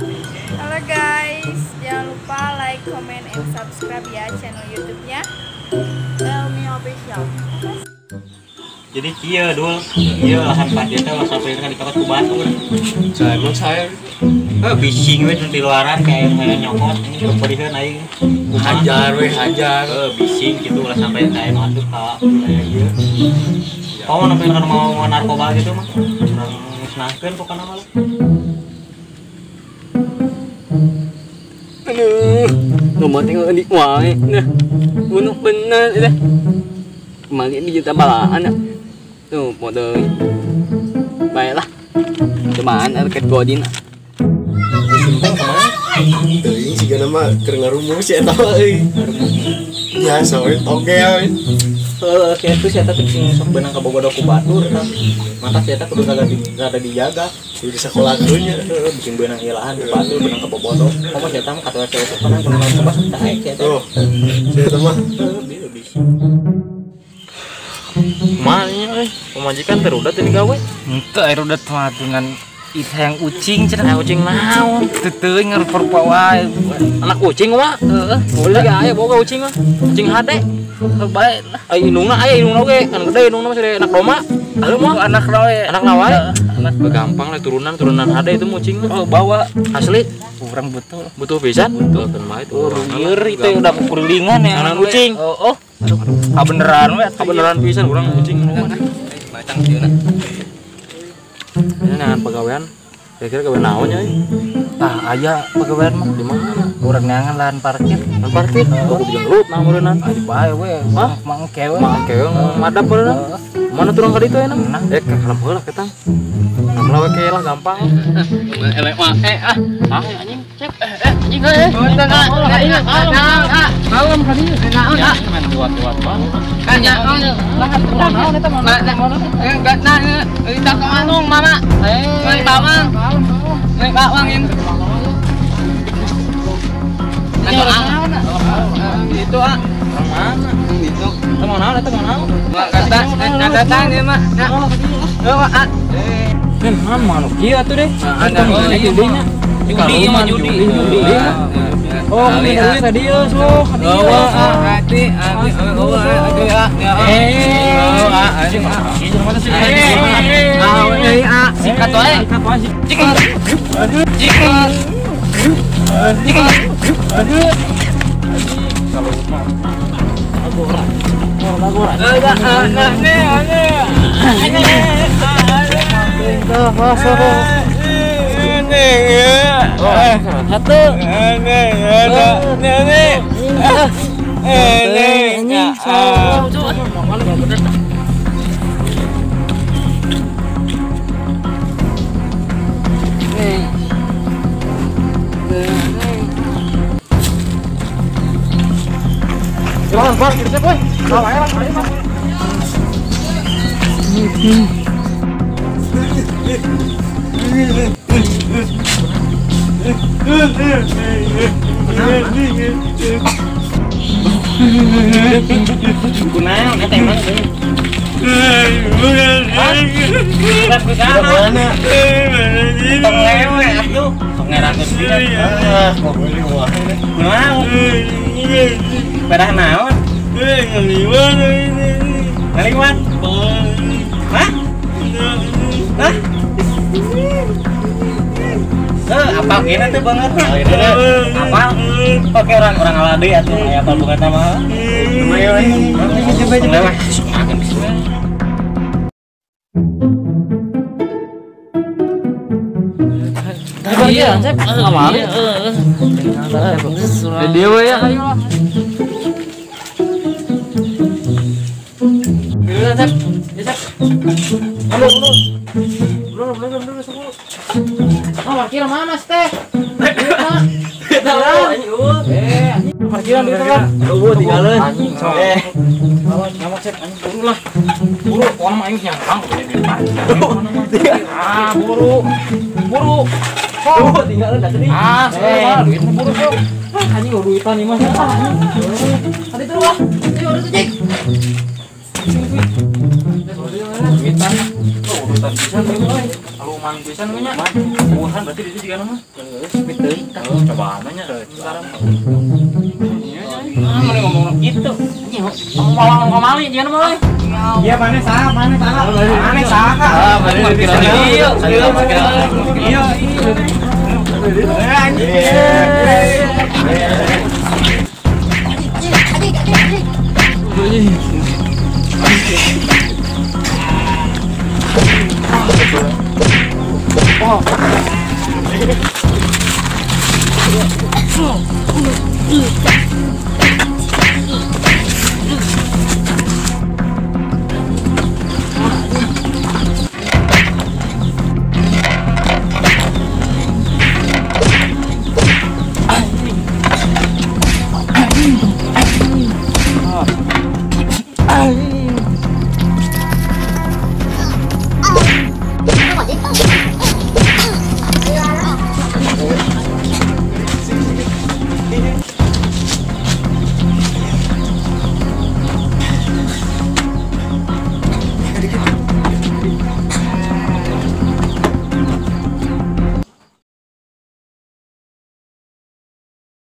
Halo guys, jangan lupa like, comment, and subscribe ya channel YouTube-nya Elmi Official. Jadi kia dul, kia lahan pasir teh masa sampai kan di kapas ku batur. Saya Bising we di luaran kayak nyokot ini keperihan aing. hajar hajar. Bising gitu lah sampai kayak masuk ke wilayah ieu. Oh, nampi kan mau narkoba gitu mah. Urang musnahkeun pokona mah. Aduh, nomor tinggal di wae. Nah, bunuh bener dah. Kemarin di juta balaan ya. Tuh, mode. Baiklah. Cuman ada ket godin. Simpeng kemana? Teuing siga nama keur ngarumus eta mah euy. Biasa we toge we. Kayak itu saya tadi sok benang ke bobodo ku batur kan. Mata saya kudu rada dijaga. Di sekolahkeun nya. Bikin benang ilahan ku batur benang ke bobodo. Komo saya tah kata saya itu kan benang ke bas tah saya teh. Tuh. Saya mah Mana pemajikan terudat ini gawe? Entah erudat mah dengan itu yang ucing cenah Kucing naon? teteuing ngarep wae. Anak kucing mah? Boleh ya aya boga kucing mah. Kucing hade. Bae lah. Ai indungna aya indungna oge, kan gede indungna mah sere anak doma. Ayo mah Anak rawe. anak nawae. Anak gampang lah turunan hade itu kucing mah. Oh, bawa Asli kurang betul. butuh pisan. Betul kan mah itu. Lieur itu udah kukulingan ya. Anak kucing. Oh. Beneran we. Beneran pisan kurang kucing mah. Macang dieuna. Ini nangan pegawaian. Kira-kira gawe naon nya? Tah aya pegawaian mah Di mana? urang neangan lahan parkir. Kan parkir. Kudu jenglut nah meureunnan. Adi bae we. Hah? Mangke we. Mangke madap meureunnan. Mana turun ka ditu enak? Ka halam heula ketang. Namla we ke lah gampang. Elek mah Ah anjing cek. anjing euy. Malam ka dieu. Naon Main tuat-tuat banget. kan ya naon eta mah enggak na kita ke manung mama ngai bawang yang itu Orang mana? itu Eta mau naon? Eta mau naon? kata datang dia mah Kan manuk kieu atuh deh. ada judinya. Judi. Oh, ini duit tadi ya, so. hati sikat wae Kunaon eta emang deui. Pengewe atuh. Pengerakeun dia. Kunaon? Pedah naon? Ngaliwat. Hah? Hah? Apa kena tuh banget? Apa? Oke orang alade atuh aya apa bukan nama? Lumayan. Coba. Makan bismillah. Iya, Cep. Amal. Dia we ya ayo lah. Iya, Cep. Ya, Cep. Belum semua. Oh, parkiran mana, Teh? Parkiran di tempat. tinggalin. Anjing. Nyamuk Cep, anjing buru lah. Buru, orang mah aing nyampang. Buru. Tinggalin dah tadi. Duitnya buru, Cep. Anjing duitan nih mah. Tadi tuh lah. Ayo udah tuh, Cek. Witan. Oh, witan pisan euy. Aluman pisan nya. Buhan berarti di situ mah. Witan. Coba nanya sekarang. Mana ngomong gitu. Ngomong malang ngomali jangan mah euy. Iya mana saha? Mana saha? Mana ngerti iya. Iya. Oh.